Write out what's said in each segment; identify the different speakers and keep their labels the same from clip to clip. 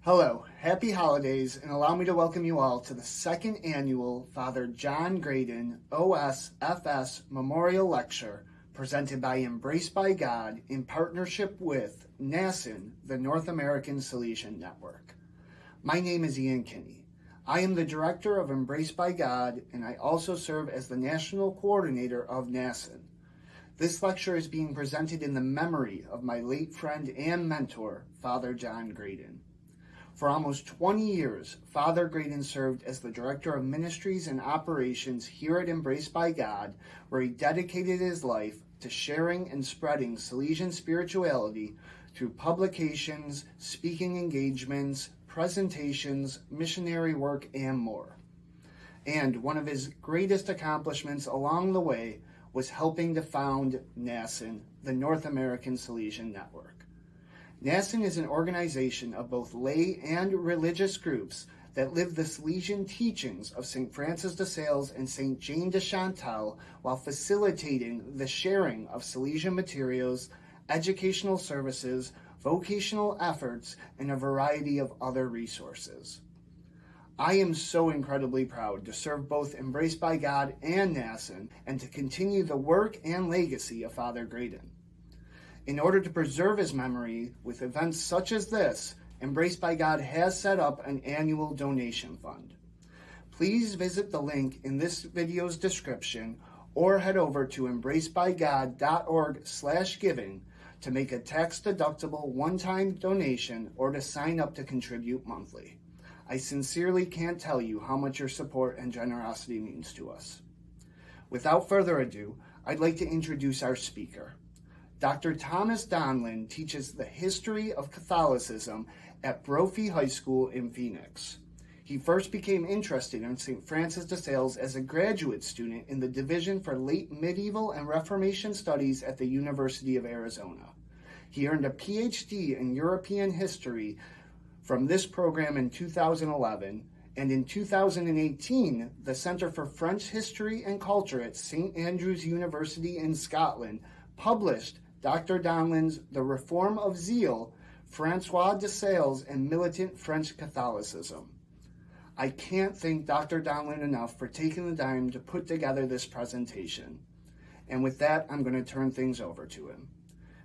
Speaker 1: Hello, happy holidays, and allow me to welcome you all to the second annual Father John Graden OSFS Memorial Lecture presented by Embraced by God in partnership with NASN, the North American Salesian Network. My name is Ian Kinney. I am the director of Embraced by God, and I also serve as the national coordinator of NASN. This lecture is being presented in the memory of my late friend and mentor, Father John Graden. For almost 20 years, Father Graden served as the Director of Ministries and Operations here at Embraced by God, where he dedicated his life to sharing and spreading Salesian spirituality through publications, speaking engagements, presentations, missionary work, and more. And one of his greatest accomplishments along the way was helping to found NASN, the North American Salesian Network. NASN is an organization of both lay and religious groups that live the Salesian teachings of St. Francis de Sales and St. Jane de Chantal while facilitating the sharing of Salesian materials, educational services, vocational efforts, and a variety of other resources. I am so incredibly proud to serve both Embraced by God and NASN and to continue the work and legacy of Father Graden. In order to preserve his memory with events such as this, Embraced by God has set up an annual donation fund. Please visit the link in this video's description or head over to embracedbygod.org/giving to make a tax-deductible one-time donation or to sign up to contribute monthly. I sincerely can't tell you how much your support and generosity means to us. Without further ado, I'd like to introduce our speaker. Dr. Thomas Donlan teaches the history of Catholicism at Brophy High School in Phoenix. He first became interested in St. Francis de Sales as a graduate student in the Division for Late Medieval and Reformation Studies at the University of Arizona. He earned a PhD in European history from this program in 2011, and in 2018, the Center for French History and Culture at St. Andrews University in Scotland published Dr. Donlan's The Reform of Zeal, Francois de Sales and Militant French Catholicism. I can't thank Dr. Donlan enough for taking the time to put together this presentation. And with that, I'm going to turn things over to him.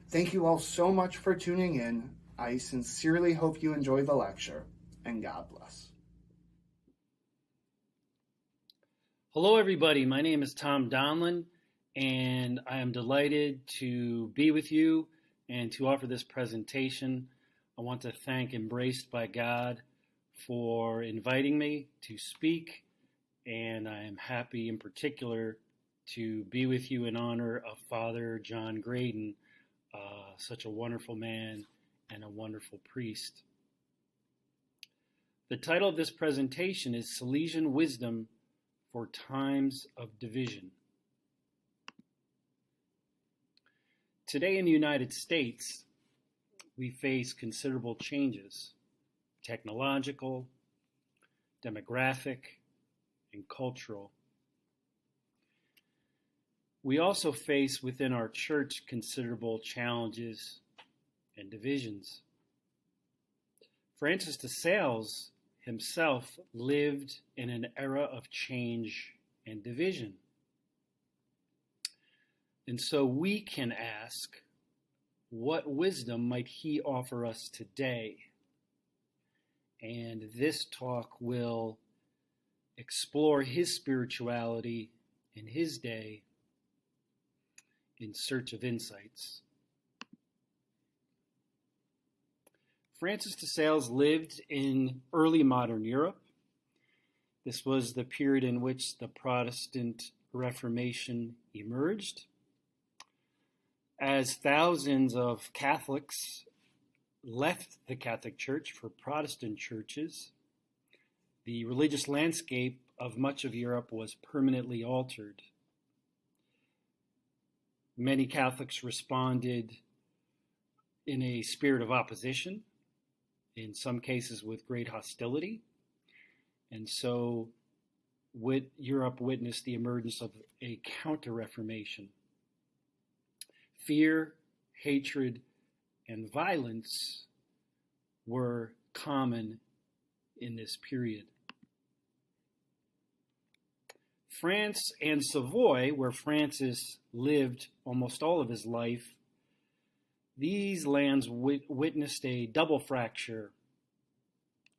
Speaker 1: Thank you all so much for tuning in. I sincerely hope you enjoy the lecture, and God bless.
Speaker 2: Hello, everybody. My name is Tom Donlan, and I am delighted to be with you and to offer this presentation. I want to thank Embraced by God for inviting me to speak, and I am happy in particular to be with you in honor of Father John Graden, such a wonderful man and a wonderful priest. The title of this presentation is Salesian Wisdom for Times of Division. Today in the United States, we face considerable changes, technological, demographic, and cultural. We also face within our church considerable challenges and divisions. Francis de Sales himself lived in an era of change and division. And so we can ask, what wisdom might he offer us today? And this talk will explore his spirituality in his day in search of insights. Francis de Sales lived in early modern Europe. This was the period in which the Protestant Reformation emerged. As thousands of Catholics left the Catholic Church for Protestant churches, the religious landscape of much of Europe was permanently altered. Many Catholics responded in a spirit of opposition, in some cases with great hostility, and so Europe witnessed the emergence of a counter-reformation. Fear, hatred, and violence were common in this period. France and Savoy, where Francis lived almost all of his life, these lands witnessed a double fracture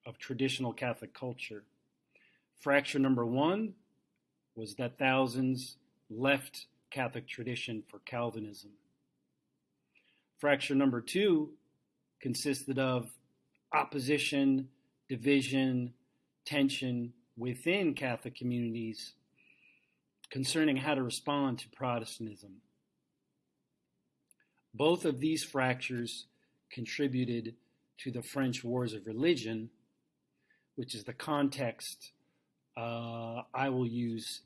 Speaker 2: of traditional Catholic culture. Fracture number one was that thousands left Catholic tradition for Calvinism. Fracture number two consisted of opposition, division, tension within Catholic communities concerning how to respond to Protestantism. Both of these fractures contributed to the French Wars of Religion, which is the context I will use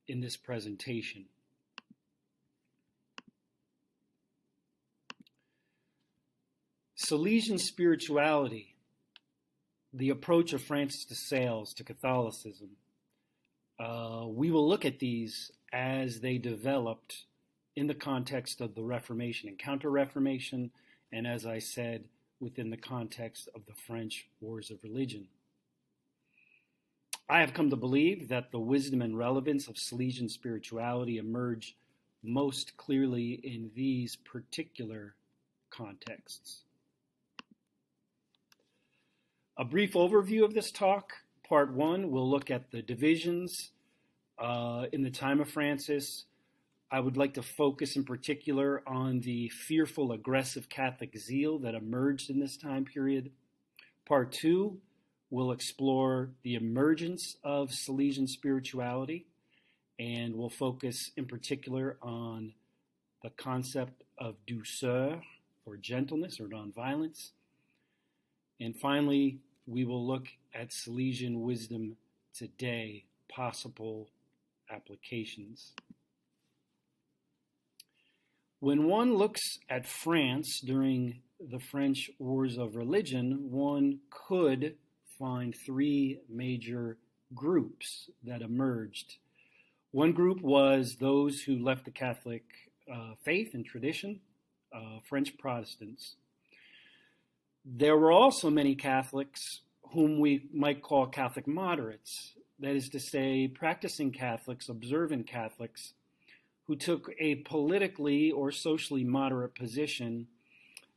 Speaker 2: in this presentation. Salesian spirituality, the approach of Francis de Sales to Catholicism. We will look at these as they developed in the context of the Reformation and Counter-Reformation, and as I said, within the context of the French Wars of Religion. I have come to believe that the wisdom and relevance of Salesian spirituality emerge most clearly in these particular contexts. A brief overview of this talk. Part one, we'll look at the divisions in the time of Francis. I would like to focus in particular on the fearful, aggressive Catholic zeal that emerged in this time period. Part two, we'll explore the emergence of Salesian spirituality, and we'll focus in particular on the concept of douceur, or gentleness, or nonviolence. And finally, we will look at Salesian wisdom today, possible applications. When one looks at France during the French Wars of Religion, one could find three major groups that emerged. One group was those who left the Catholic faith and tradition, French Protestants. There were also many Catholics whom we might call Catholic moderates, that is to say, practicing Catholics, observant Catholics, who took a politically or socially moderate position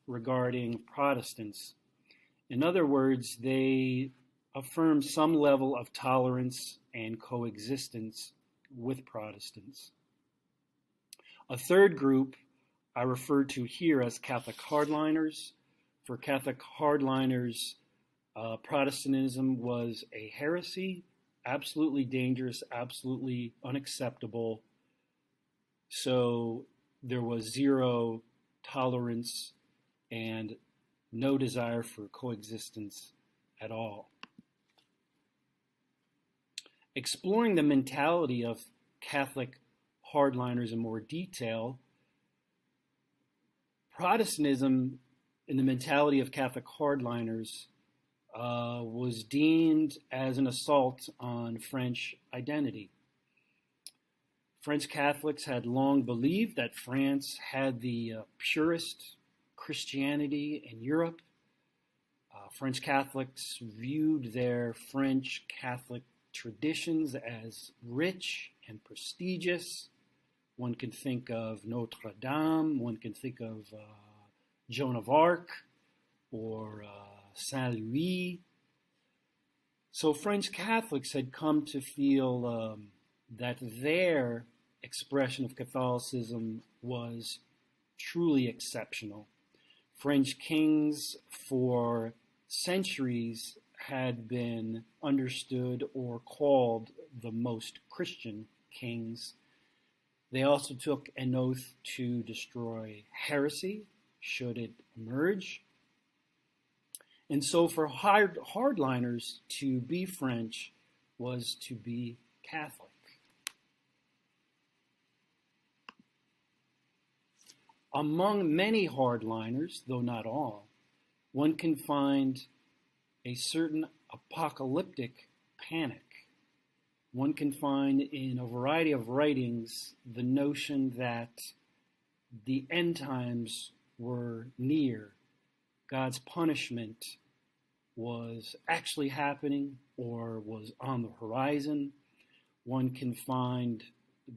Speaker 2: regarding Protestants. In other words, they affirmed some level of tolerance and coexistence with Protestants. A third group I refer to here as Catholic hardliners. For Catholic hardliners, Protestantism was a heresy, absolutely dangerous, absolutely unacceptable. So there was zero tolerance and no desire for coexistence at all. Exploring the mentality of Catholic hardliners in more detail, Protestantism in the mentality of Catholic hardliners was deemed as an assault on French identity. French Catholics had long believed that France had the purest Christianity in Europe. French Catholics viewed their French Catholic traditions as rich and prestigious. One can think of Notre Dame, one can think of Joan of Arc, or Saint Louis. So French Catholics had come to feel that their expression of Catholicism was truly exceptional. French kings for centuries had been understood or called the most Christian kings. They also took an oath to destroy heresy, should it emerge. And so for hardliners, to be French was to be Catholic. Among many hardliners, though not all, one can find a certain apocalyptic panic. One can find in a variety of writings the notion that the end times were near. God's punishment was actually happening or was on the horizon. One can find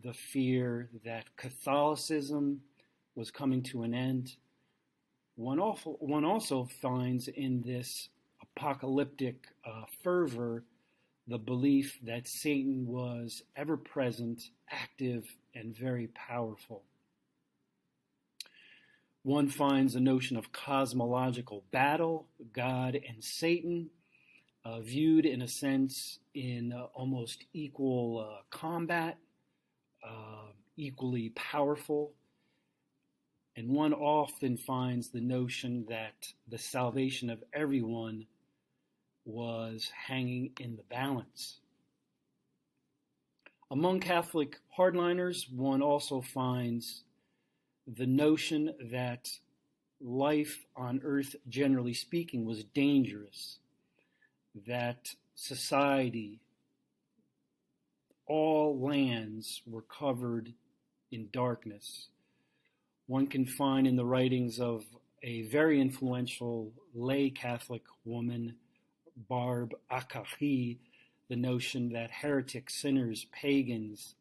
Speaker 2: the fear that Catholicism was coming to an end. One also finds in this apocalyptic fervor the belief that Satan was ever present, active, and very powerful. One finds a notion of cosmological battle, God and Satan, viewed in a sense in almost equal combat, equally powerful. And one often finds the notion that the salvation of everyone was hanging in the balance. Among Catholic hardliners, one also finds the notion that life on earth, generally speaking, was dangerous, that society, all lands were covered in darkness. One can find in the writings of a very influential lay Catholic woman, Barbe Akahi, the notion that heretic sinners, pagans,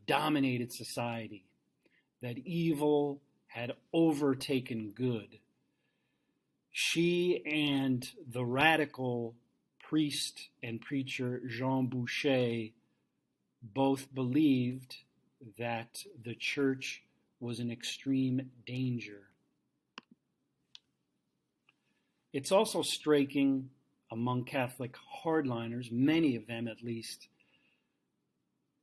Speaker 2: dominated society, that evil had overtaken good. She and the radical priest and preacher Jean Boucher both believed that the church was in extreme danger. It's also striking among Catholic hardliners, many of them at least,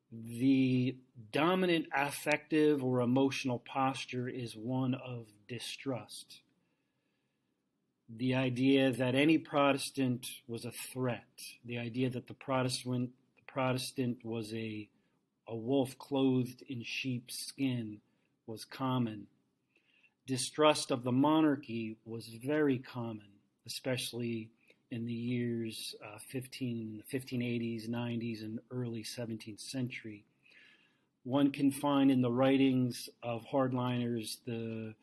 Speaker 2: the dominant affective or emotional posture is one of distrust. The idea that any Protestant was a threat, the idea that the Protestant was a wolf clothed in sheep's skin was common. Distrust of the monarchy was very common, especially in the years 1580s, 90s, and early 17th century. One can find in the writings of hardliners the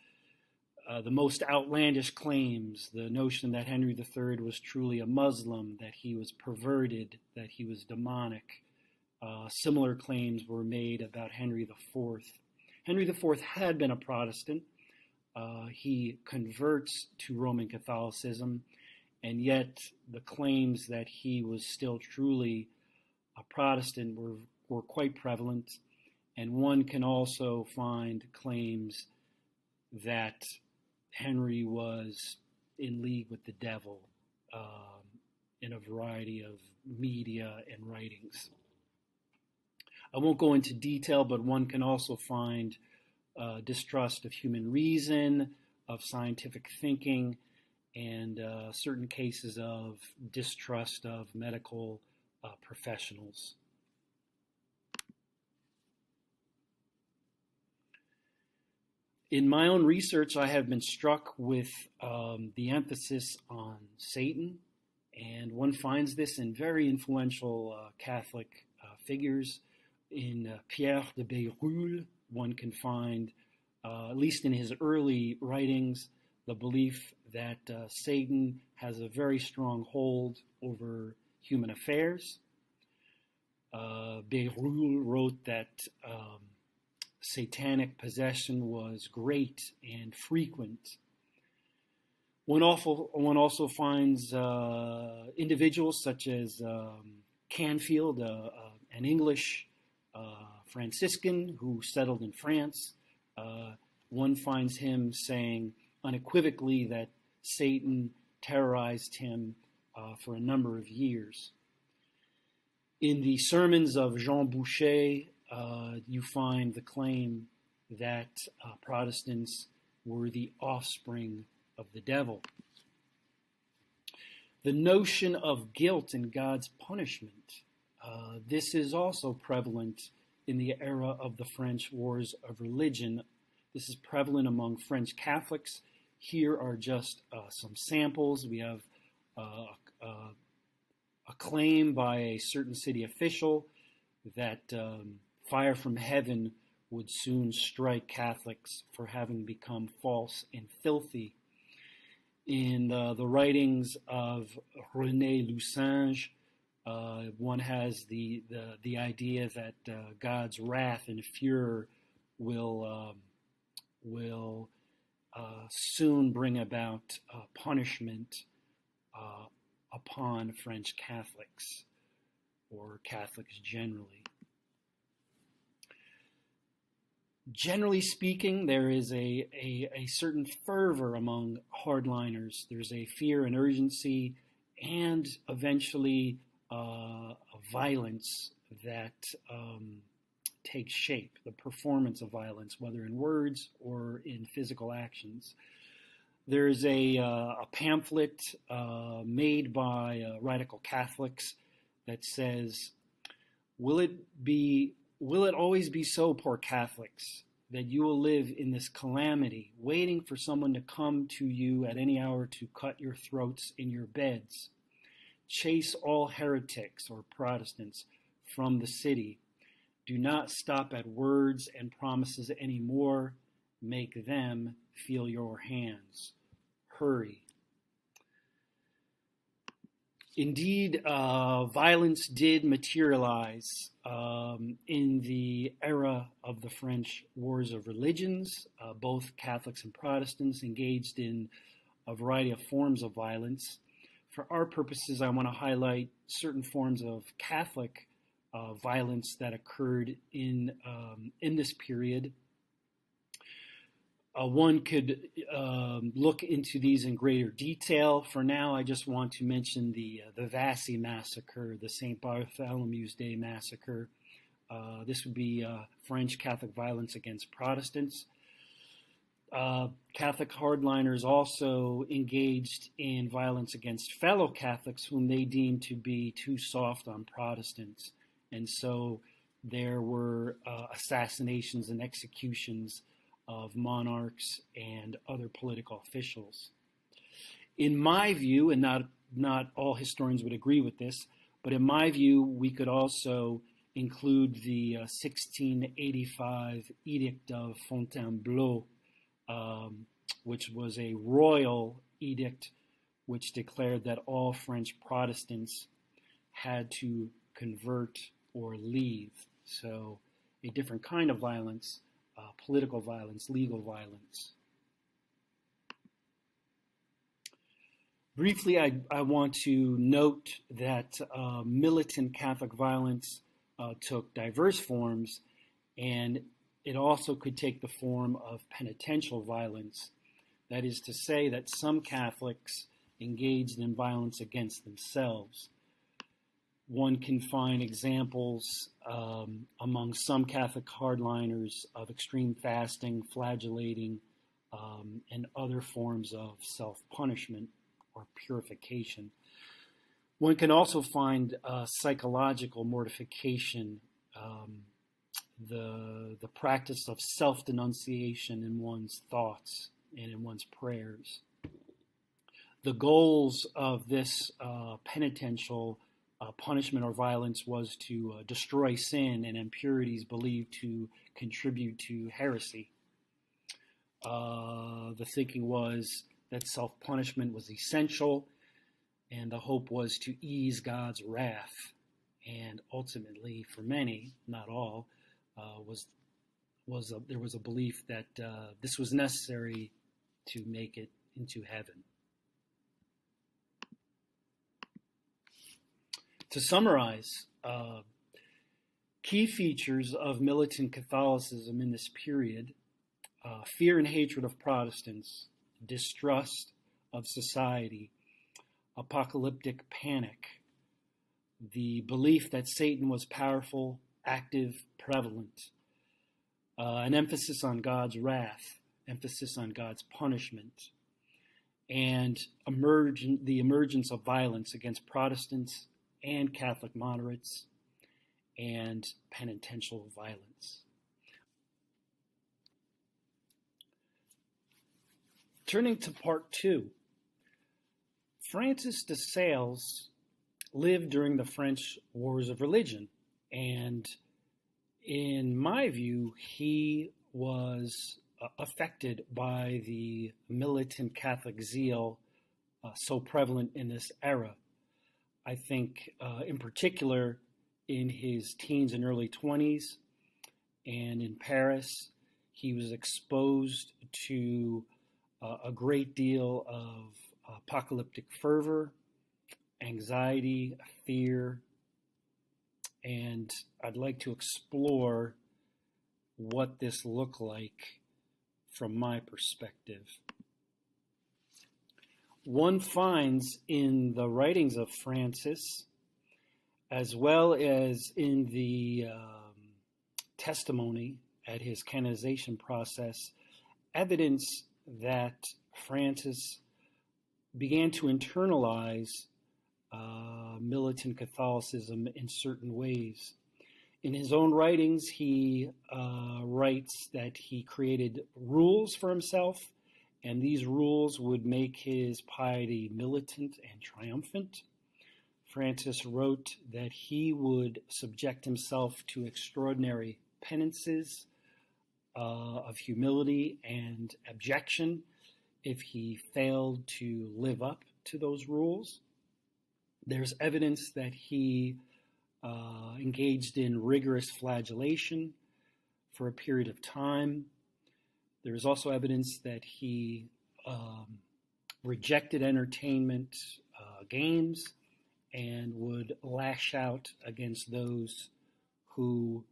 Speaker 2: most outlandish claims, the notion that Henry III was truly a Muslim, that he was perverted, that he was demonic. Similar claims were made about Henry IV. Henry IV had been a Protestant. He converts to Roman Catholicism, and yet the claims that he was still truly a Protestant were quite prevalent. And one can also find claims that Henry was in league with the devil in a variety of media and writings. I won't go into detail, but one can also find distrust of human reason, of scientific thinking, and certain cases of distrust of medical professionals. In my own research, I have been struck with the emphasis on Satan, and one finds this in very influential Catholic figures. In Pierre de Bérulle, one can find, at least in his early writings, the belief that Satan has a very strong hold over human affairs. Bérulle wrote that satanic possession was great and frequent. One also finds individuals such as Canfield, an English Franciscan who settled in France. One finds him saying unequivocally that Satan terrorized him for a number of years. In the sermons of Jean Boucher, you find the claim that Protestants were the offspring of the devil. The notion of guilt and God's punishment, this is also prevalent in the era of the French Wars of Religion. This is prevalent among French Catholics. Here are just some samples. We have a claim by a certain city official that fire from heaven would soon strike Catholics for having become false and filthy. In the writings of René Lusange, one has the idea that God's wrath and furor will soon bring about punishment upon French Catholics, or Catholics generally. Generally speaking, there is a certain fervor among hardliners. There's a fear and urgency, and eventually a violence that takes shape, the performance of violence, whether in words or in physical actions. There's a pamphlet made by radical Catholics that says, will it always be so, poor Catholics, that you will live in this calamity, waiting for someone to come to you at any hour to cut your throats in your beds? Chase all heretics or Protestants from the city. Do not stop at words and promises anymore. Make them feel your hands. Hurry. Indeed, violence did materialize in the era of the French Wars of Religions. Both Catholics and Protestants engaged in a variety of forms of violence. For our purposes, I want to highlight certain forms of Catholic violence that occurred in this period. One could look into these in greater detail. For now, I just want to mention the Vassy massacre, the St. Bartholomew's Day massacre. This would be French Catholic violence against Protestants. Catholic hardliners also engaged in violence against fellow Catholics whom they deemed to be too soft on Protestants. And so there were assassinations and executions of monarchs and other political officials. In my view, and not all historians would agree with this, but in my view, we could also include the 1685 Edict of Fontainebleau, which was a royal edict which declared that all French Protestants had to convert or leave. So a different kind of violence, political violence, legal violence. Briefly, I want to note that militant Catholic violence took diverse forms, and it also could take the form of penitential violence. That is to say that some Catholics engaged in violence against themselves. One can find examples among some Catholic hardliners of extreme fasting, flagellating, and other forms of self-punishment or purification. One can also find psychological mortification, the practice of self-denunciation in one's thoughts and in one's prayers. The goals of this penitential punishment or violence was to destroy sin and impurities believed to contribute to heresy. The thinking was that self-punishment was essential, and the hope was to ease God's wrath. And ultimately, for many, not all, there was a belief that this was necessary to make it into heaven. To summarize, key features of militant Catholicism in this period: fear and hatred of Protestants, distrust of society, apocalyptic panic, the belief that Satan was powerful, active, prevalent, an emphasis on God's wrath, emphasis on God's punishment, and the emergence of violence against Protestants and Catholic moderates, and penitential violence. Turning to part 2, Francis de Sales lived during the French Wars of Religion, and in my view, he was affected by the militant Catholic zeal so prevalent in this era. I think in particular in his teens and early 20s and in Paris, he was exposed to a great deal of apocalyptic fervor, anxiety, fear, and I'd like to explore what this looked like from my perspective. One finds in the writings of Francis, as well as in the testimony at his canonization process, evidence that Francis began to internalize militant Catholicism in certain ways. In his own writings, he writes that he created rules for himself, and these rules would make his piety militant and triumphant. Francis wrote that he would subject himself to extraordinary penances of humility and abjection if he failed to live up to those rules. There's evidence that he engaged in rigorous flagellation for a period of time. There is also evidence that he rejected entertainment games and would lash out against those who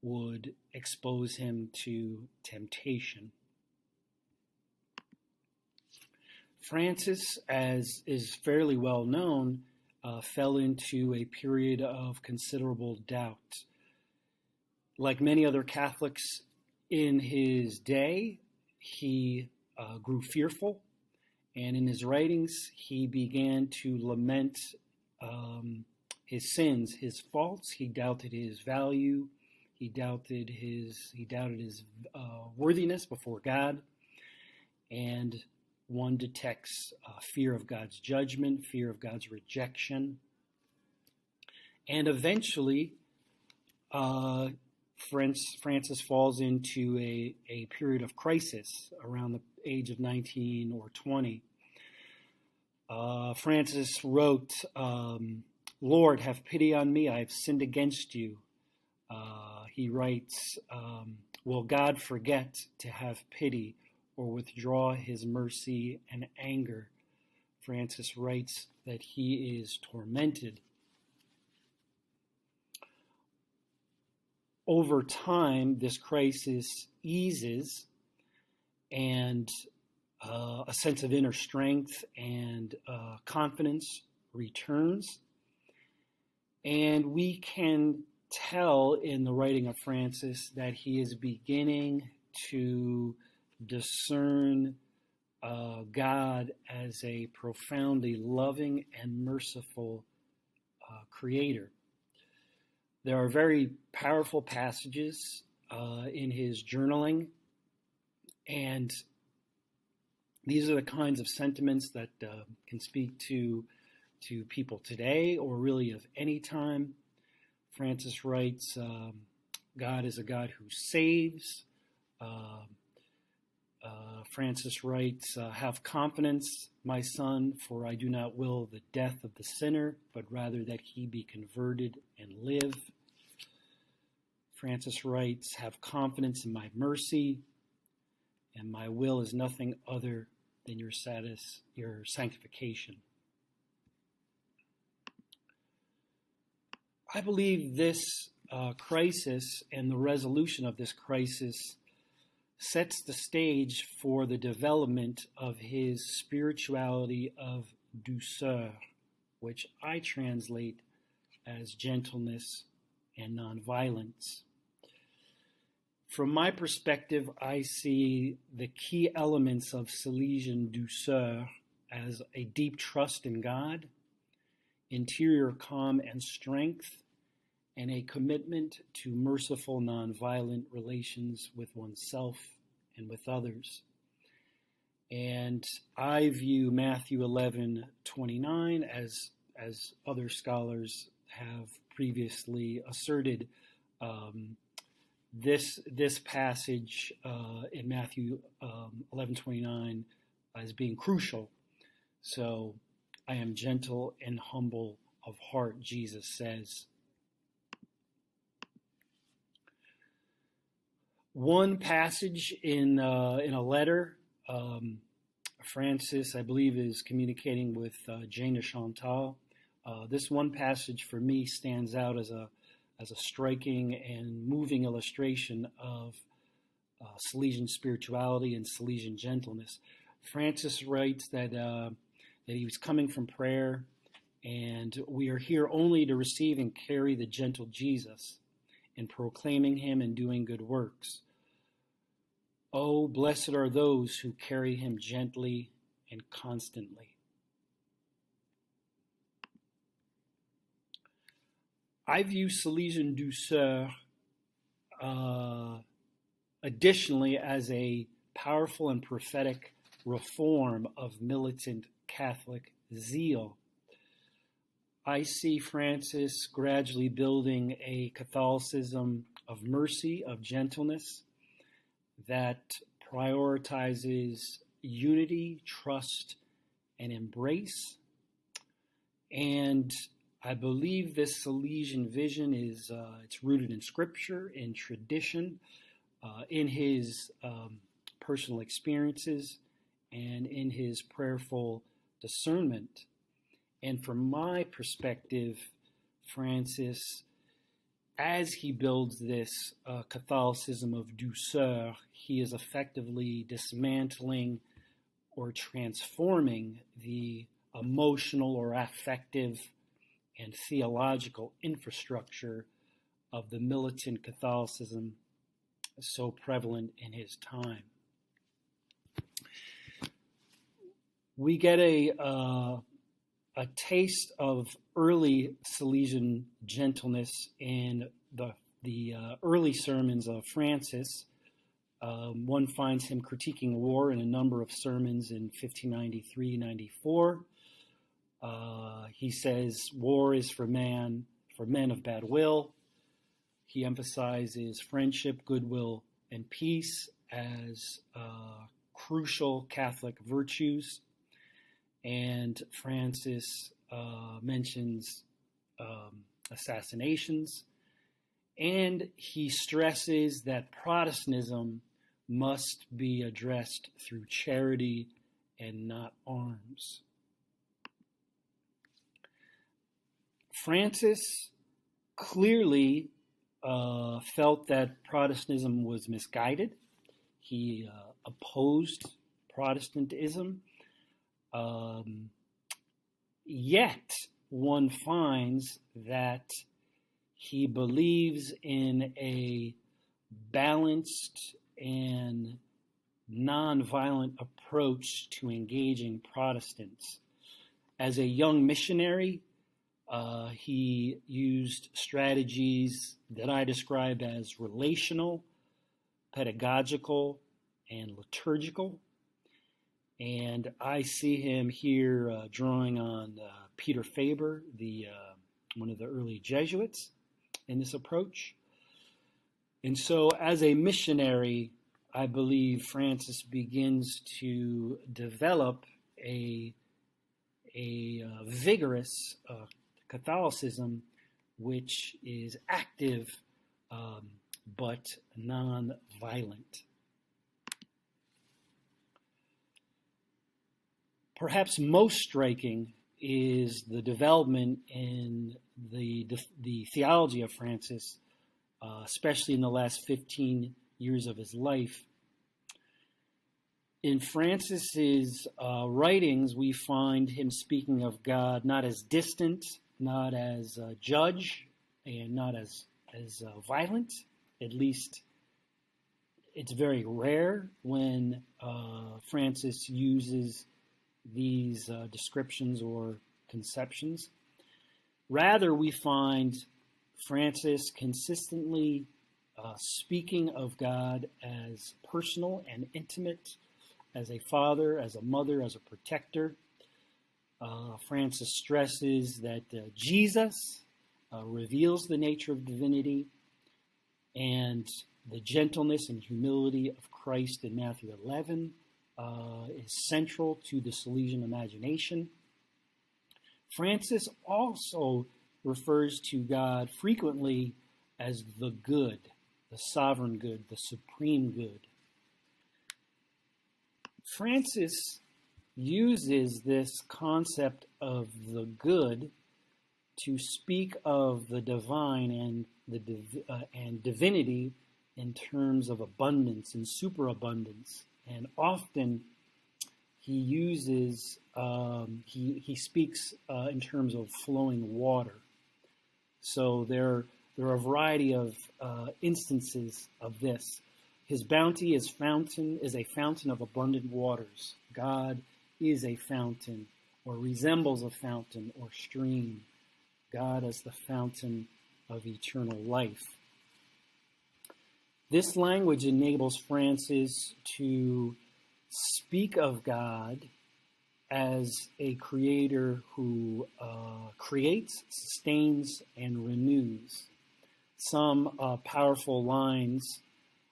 Speaker 2: would expose him to temptation. Francis, as is fairly well known, fell into a period of considerable doubt. Like many other Catholics in his day, he grew fearful, and in his writings, he began to lament his sins, his faults. He doubted his value. He doubted his worthiness before God, and one detects fear of God's judgment, fear of God's rejection. And eventually, Francis falls into a period of crisis around the age of 19 or 20. Francis wrote, "Lord, have pity on me, I have sinned against you." He writes, "Will God forget to have pity or withdraw his mercy and anger?" Francis writes that he is tormented. Over time, this crisis eases, and a sense of inner strength and confidence returns. And we can tell in the writing of Francis that he is beginning to discern God as a profoundly loving and merciful creator. There are very powerful passages in his journaling, and these are the kinds of sentiments that can speak to people today or really of any time. Francis writes, God is a God who saves. Francis writes, "Have confidence, my son, for I do not will the death of the sinner, but rather that he be converted and live." Francis writes, "Have confidence in my mercy, and my will is nothing other than your sanctification." I believe this crisis and the resolution of this crisis sets the stage for the development of his spirituality of douceur, which I translate as gentleness and nonviolence. From my perspective, I see the key elements of Salesian douceur as a deep trust in God, interior calm and strength, and a commitment to merciful, nonviolent relations with oneself and with others. And I view Matthew 11:29 as other scholars have previously asserted, this passage in Matthew 11:29 as being crucial So I am gentle and humble of heart, Jesus says. One passage in a letter, Francis, I believe, is communicating with Jane de Chantal. This one passage for me stands out as a striking and moving illustration of Salesian spirituality and Salesian gentleness. Francis writes that he was coming from prayer, and we are here only to receive and carry the gentle Jesus, in proclaiming him and doing good works. Oh, blessed are those who carry him gently and constantly. I view Salesian douceur additionally as a powerful and prophetic reform of militant Catholic zeal. I see Francis gradually building a Catholicism of mercy, of gentleness, that prioritizes unity, trust, and embrace. And I believe this Salesian vision is it's rooted in Scripture, in tradition, in his personal experiences, and in his prayerful discernment. And from my perspective, Francis, as he builds this Catholicism of douceur, he is effectively dismantling or transforming the emotional or affective and theological infrastructure of the militant Catholicism so prevalent in his time. We get a taste of early Salesian gentleness in the early sermons of Francis. One finds him critiquing war in a number of sermons in 1593-94. He says war is for men of bad will. He emphasizes friendship, goodwill, and peace as crucial Catholic virtues. And Francis mentions assassinations, and he stresses that Protestantism must be addressed through charity and not arms. Francis clearly felt that Protestantism was misguided. He opposed Protestantism. Yet one finds that he believes in a balanced and nonviolent approach to engaging Protestants. As a young missionary, he used strategies that I describe as relational, pedagogical, and liturgical. And I see him here drawing on Peter Faber, one of the early Jesuits, in this approach. And so as a missionary, I believe Francis begins to develop a vigorous Catholicism which is active but non-violent. Perhaps most striking is the development in the theology of Francis, especially in the last 15 years of his life. In Francis's writings, we find him speaking of God not as distant, not as judge, and not as violent. At least it's very rare when Francis uses these descriptions or conceptions. Rather, we find Francis consistently speaking of God as personal and intimate, as a father, as a mother, as a protector. Francis stresses that Jesus reveals the nature of divinity, and the gentleness and humility of Christ in Matthew 11 is central to the Salesian imagination. Francis also refers to God frequently as the good, the sovereign good, the supreme good. Francis uses this concept of the good to speak of the divine and divinity in terms of abundance and superabundance. And often he uses, he speaks in terms of flowing water. So there are a variety of instances of this. His bounty is a fountain of abundant waters. God is a fountain, or resembles a fountain or stream. God as the fountain of eternal life. This language enables Francis to speak of God as a creator who creates, sustains, and renews. Some powerful lines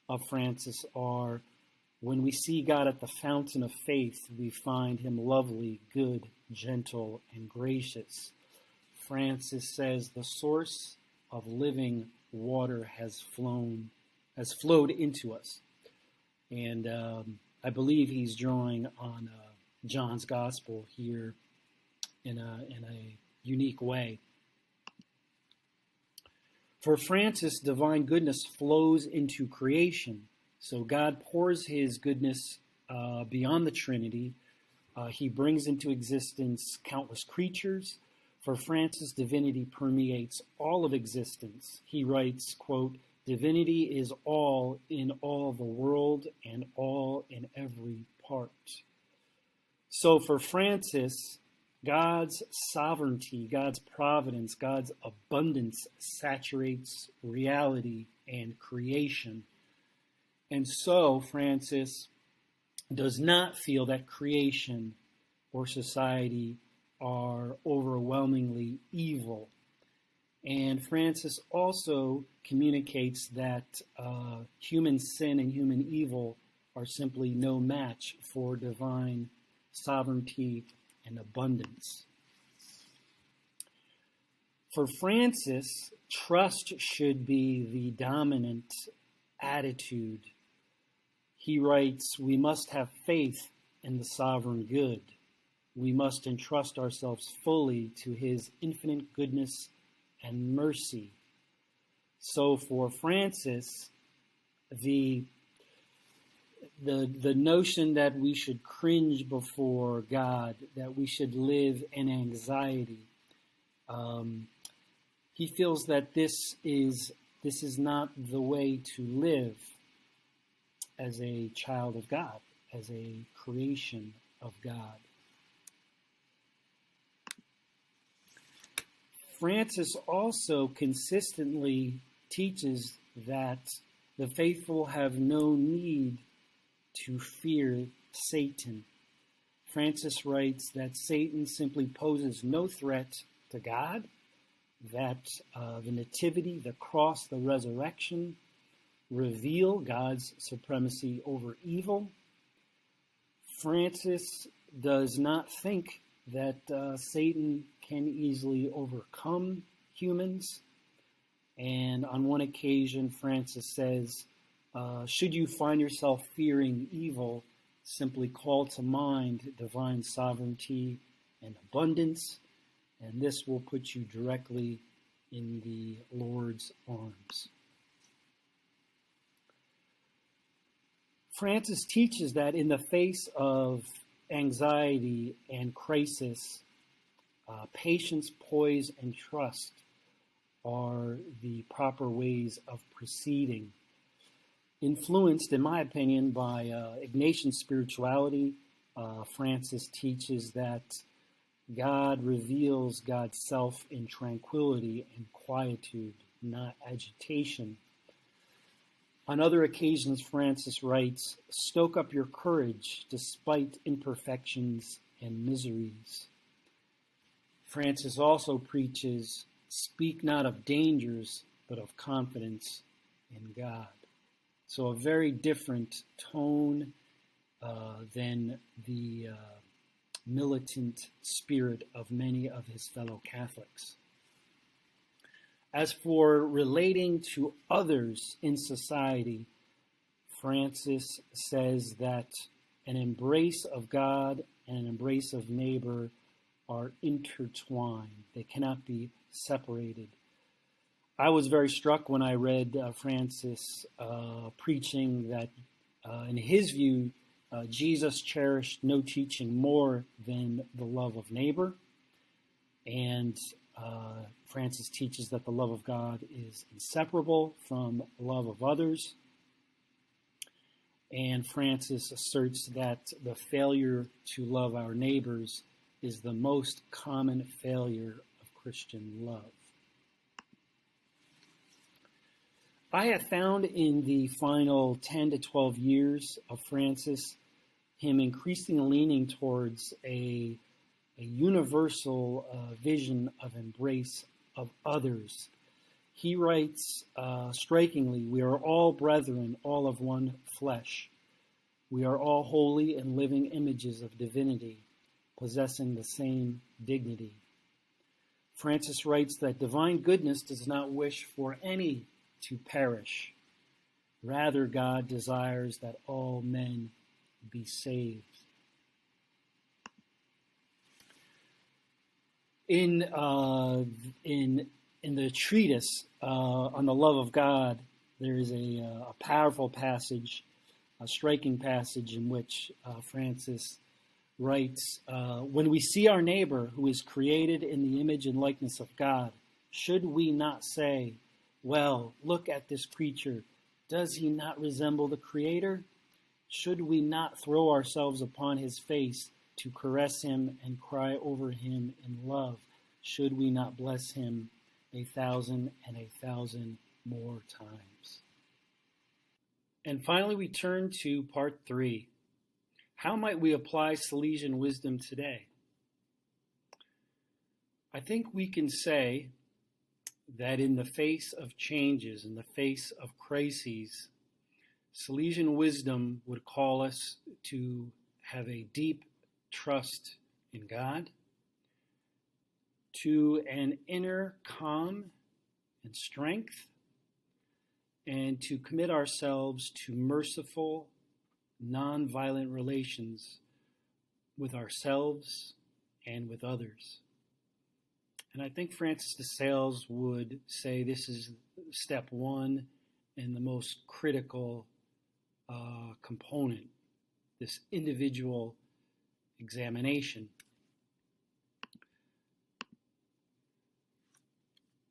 Speaker 2: of Francis are, when we see God at the fountain of faith, we find him lovely, good, gentle, and gracious. Francis says the source of living water has flowed into us. And I believe he's drawing on John's gospel here in a unique way. For Francis, divine goodness flows into creation. So God pours his goodness beyond the Trinity. He brings into existence countless creatures. For Francis, divinity permeates all of existence. He writes, quote, "Divinity is all in all the world and all in every part." So for Francis, God's sovereignty, God's providence, God's abundance saturates reality and creation. And so Francis does not feel that creation or society are overwhelmingly evil. And Francis also communicates that human sin and human evil are simply no match for divine sovereignty and abundance. For Francis, trust should be the dominant attitude. He writes, "We must have faith in the sovereign good. We must entrust ourselves fully to his infinite goodness and mercy." So for Francis, the notion that we should cringe before God, that we should live in anxiety, he feels that this is not the way to live as a child of God, as a creation of God. Francis also consistently teaches that the faithful have no need to fear Satan. Francis writes that Satan simply poses no threat to God, that the nativity, the cross, the resurrection reveal God's supremacy over evil. Francis does not think that Satan can easily overcome humans. And on one occasion, Francis says, should you find yourself fearing evil, simply call to mind divine sovereignty and abundance, and this will put you directly in the Lord's arms. Francis teaches that in the face of anxiety and crisis, patience, poise, and trust are the proper ways of proceeding. Influenced, in my opinion, by Ignatian spirituality, Francis teaches that God reveals God's self in tranquility and quietude, not agitation. On other occasions, Francis writes, "Stoke up your courage despite imperfections and miseries." Francis also preaches, "Speak not of dangers, but of confidence in God." So a very different tone, than the militant spirit of many of his fellow Catholics. As for relating to others in society, Francis says that an embrace of God and an embrace of neighbor are intertwined. They cannot be separated. I was very struck when I read Francis preaching that, in his view, Jesus cherished no teaching more than the love of neighbor. And Francis teaches that the love of God is inseparable from love of others. And Francis asserts that the failure to love our neighbors is the most common failure of Christian love. I have found in the final 10 to 12 years of Francis him increasingly leaning towards a universal vision of embrace of others. He writes strikingly, "We are all brethren, all of one flesh. We are all holy and living images of divinity, possessing the same dignity." Francis writes that divine goodness does not wish for any to perish. Rather, God desires that all men be saved. In the treatise on the love of God, there is a powerful passage, a striking passage in which Francis writes, "When we see our neighbor who is created in the image and likeness of God, should we not say, 'Well, look at this creature. Does he not resemble the Creator?' Should we not throw ourselves upon his face to caress him and cry over him in love? Should we not bless him 1,000 and 1,000 more times?" And finally, we turn to part 3. How might we apply Salesian wisdom today? I think we can say that in the face of changes, in the face of crises, Salesian wisdom would call us to have a deep trust in God, to an inner calm and strength, and to commit ourselves to merciful, nonviolent relations with ourselves and with others. And I think Francis de Sales would say this is step one and the most critical component, this individual examination.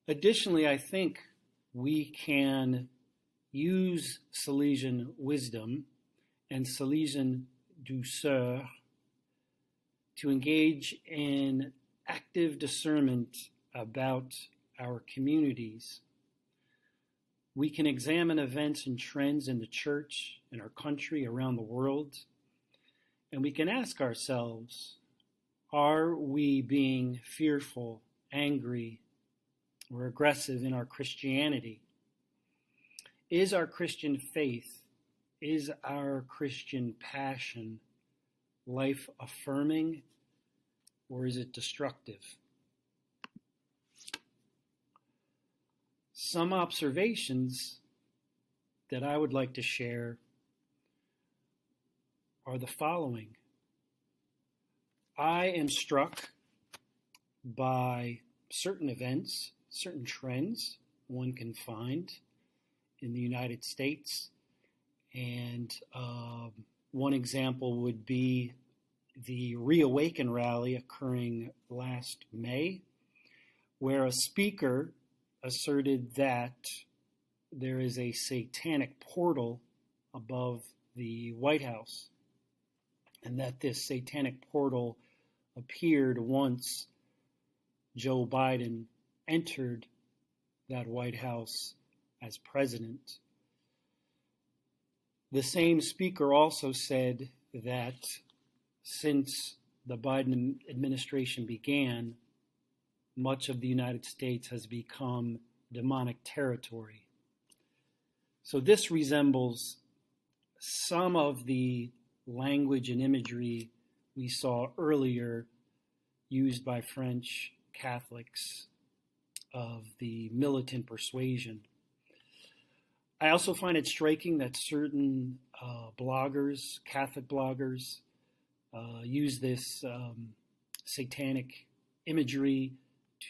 Speaker 2: Additionally, I think we can use Salesian wisdom and Salesian douceur to engage in active discernment about our communities. We can examine events and trends in the church, in our country, around the world, and we can ask ourselves, are we being fearful, angry, or aggressive in our Christianity? Is our Christian faith, is our Christian passion life-affirming, or is it destructive? Some observations that I would like to share are the following. I am struck by certain events, certain trends one can find in the United States. And one example would be the Reawaken rally occurring last May, where a speaker asserted that there is a satanic portal above the White House, and that this satanic portal appeared once Joe Biden entered that White House as president. The same speaker also said that since the Biden administration began, much of the United States has become demonic territory. So this resembles some of the language and imagery we saw earlier used by French Catholics of the militant persuasion. I also find it striking that certain bloggers, Catholic bloggers, use this satanic imagery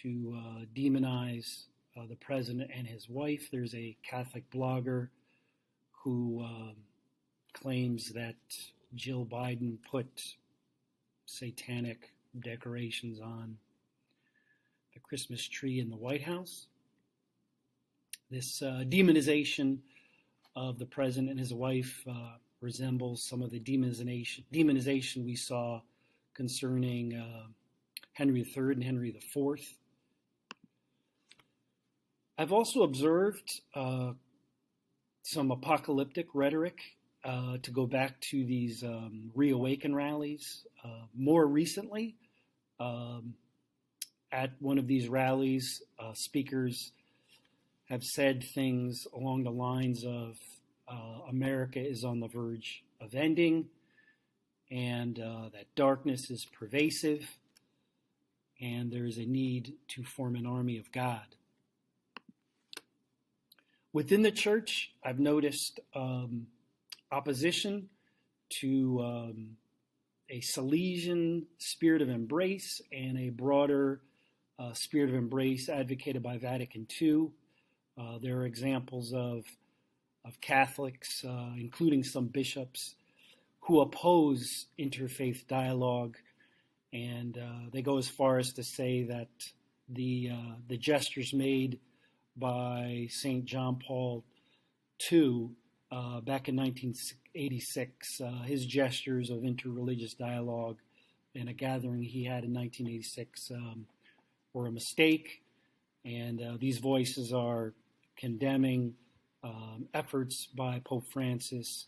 Speaker 2: to demonize the president and his wife. There's a Catholic blogger who claims that Jill Biden put satanic decorations on the Christmas tree in the White House. This demonization of the president and his wife resembles some of the demonization we saw concerning Henry III and Henry IV. I've also observed some apocalyptic rhetoric to go back to these Reawaken rallies. More recently, at one of these rallies, speakers have said things along the lines of America is on the verge of ending, and that darkness is pervasive, and there is a need to form an army of God. Within the church, I've noticed opposition to a Salesian spirit of embrace and a broader spirit of embrace advocated by Vatican II. There are examples of Catholics, including some bishops, who oppose interfaith dialogue, and they go as far as to say that the gestures made by St. John Paul II back in 1986, his gestures of interreligious dialogue in a gathering he had in 1986 were a mistake, and these voices are condemning efforts by Pope Francis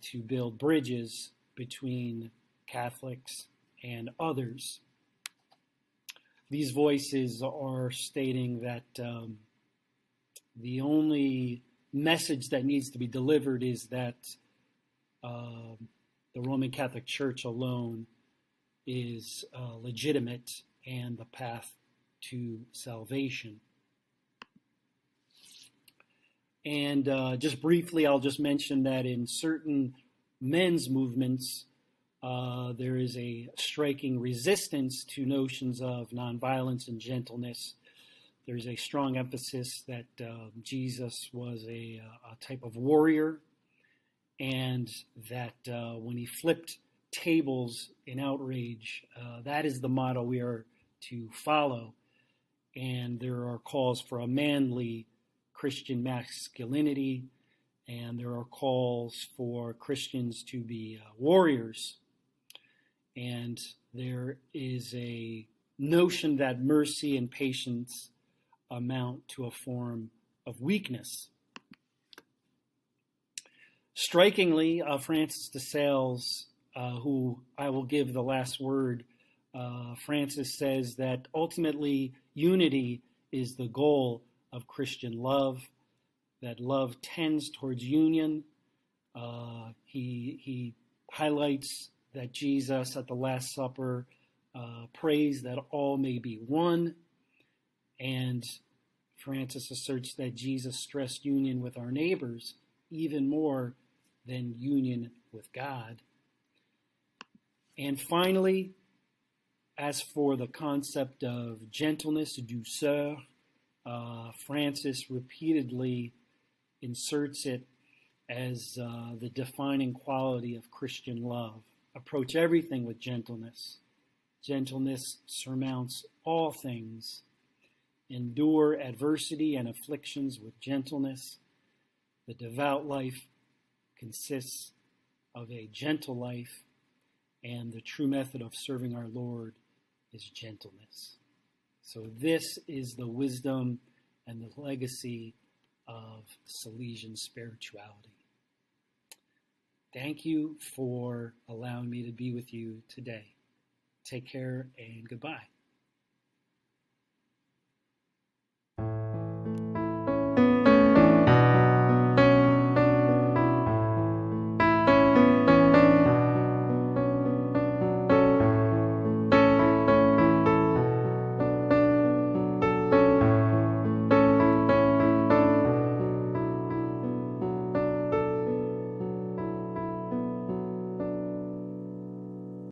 Speaker 2: to build bridges between Catholics and others. These voices are stating that the only message that needs to be delivered is that the Roman Catholic Church alone is legitimate and the path to salvation. And just briefly, I'll just mention that in certain men's movements, there is a striking resistance to notions of nonviolence and gentleness. There's a strong emphasis that Jesus was a type of warrior, and that when he flipped tables in outrage, that is the model we are to follow. And there are calls for a manly Christian masculinity, and there are calls for Christians to be warriors. And there is a notion that mercy and patience amount to a form of weakness. Strikingly, Francis de Sales, who I will give the last word, Francis says that ultimately unity is the goal of Christian love, that love tends towards union. He highlights that Jesus at the Last Supper prays that all may be one, and Francis asserts that Jesus stressed union with our neighbors even more than union with God. And finally, as for the concept of gentleness, douceur, Francis repeatedly inserts it as the defining quality of Christian love. Approach everything with gentleness. Gentleness surmounts all things. Endure adversity and afflictions with gentleness. The devout life consists of a gentle life, and the true method of serving our Lord is gentleness. So this is the wisdom and the legacy of Salesian spirituality. Thank you for allowing me to be with you today. Take care and goodbye.